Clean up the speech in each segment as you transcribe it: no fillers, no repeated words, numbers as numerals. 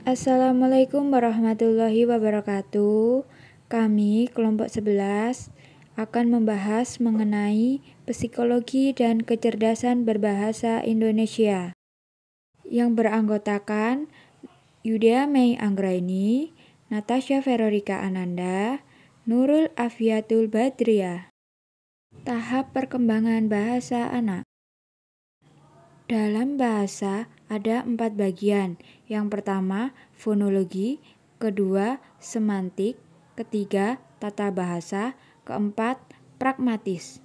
Assalamualaikum warahmatullahi wabarakatuh. Kami kelompok 11 akan membahas mengenai psikologi dan kecerdasan berbahasa Indonesia yang beranggotakan Yudea Mei Anggraini, Natasha Verorika Ananda, Nurul Afiatul Badriah. Tahap perkembangan bahasa anak. Dalam bahasa ada 4 bagian. Yang pertama, fonologi, kedua, semantik, ketiga, tata bahasa, keempat, pragmatis.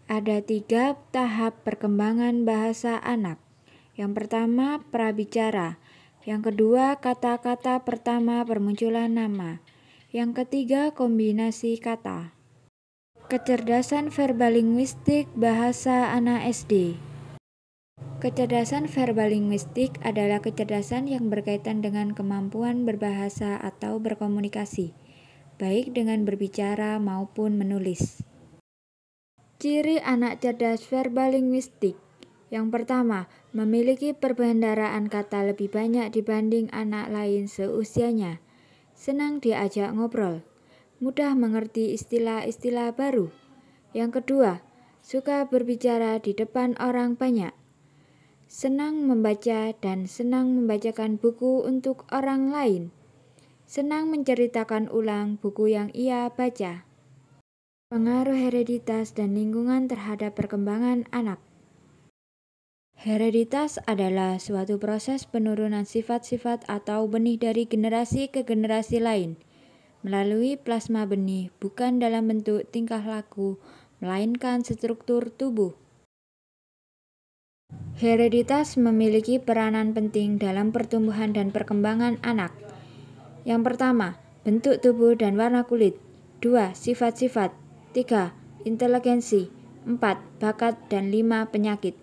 Ada 3 tahap perkembangan bahasa anak. Yang pertama, prabicara. Yang kedua, kata-kata pertama permunculan nama. Yang ketiga, kombinasi kata. Kecerdasan verbalinguistik bahasa anak SD. Kecerdasan verbalinguistik adalah kecerdasan yang berkaitan dengan kemampuan berbahasa atau berkomunikasi, baik dengan berbicara maupun menulis. Ciri anak cerdas verbalinguistik. Yang pertama, memiliki perbendaharaan kata lebih banyak dibanding anak lain seusianya. Senang diajak ngobrol, mudah mengerti istilah-istilah baru. Yang kedua, suka berbicara di depan orang banyak. Senang membaca dan senang membacakan buku untuk orang lain. Senang menceritakan ulang buku yang ia baca. Pengaruh hereditas dan lingkungan terhadap perkembangan anak. Hereditas adalah suatu proses penurunan sifat-sifat atau benih dari generasi ke generasi lain melalui plasma benih, bukan dalam bentuk tingkah laku, melainkan struktur tubuh. Hereditas memiliki peranan penting dalam pertumbuhan dan perkembangan anak. Yang pertama, bentuk tubuh dan warna kulit. 2. Sifat-sifat. 3. Inteligensi. 4. Bakat dan 5. Penyakit.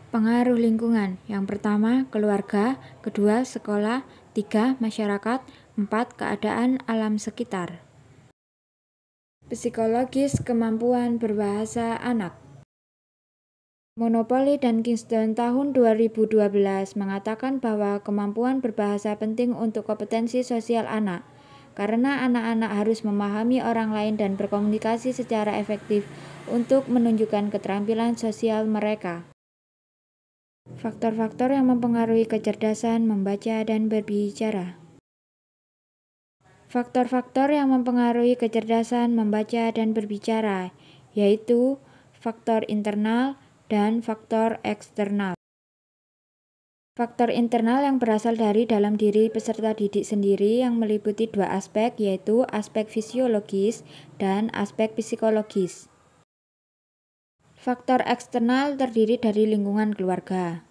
Pengaruh lingkungan. Yang pertama, keluarga. Kedua, sekolah. 3. Masyarakat. 4. Keadaan alam sekitar. Psikologis kemampuan berbahasa anak. Monopoly dan Kingston tahun 2012 mengatakan bahwa kemampuan berbahasa penting untuk kompetensi sosial anak, karena anak-anak harus memahami orang lain dan berkomunikasi secara efektif untuk menunjukkan keterampilan sosial mereka. Faktor-faktor yang mempengaruhi kecerdasan membaca dan berbicara. Faktor-faktor yang mempengaruhi kecerdasan membaca dan berbicara, yaitu faktor internal dan faktor eksternal. Faktor internal yang berasal dari dalam diri peserta didik sendiri yang meliputi 2 aspek, yaitu aspek fisiologis dan aspek psikologis. Faktor eksternal terdiri dari lingkungan keluarga.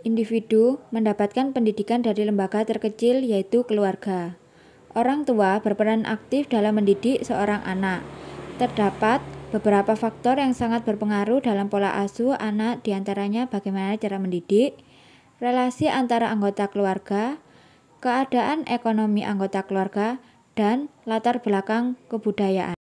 Individu mendapatkan pendidikan dari lembaga terkecil, yaitu keluarga. Orang tua berperan aktif dalam mendidik seorang anak. Terdapat beberapa faktor yang sangat berpengaruh dalam pola asuh anak, diantaranya bagaimana cara mendidik, relasi antara anggota keluarga, keadaan ekonomi anggota keluarga, dan latar belakang kebudayaan.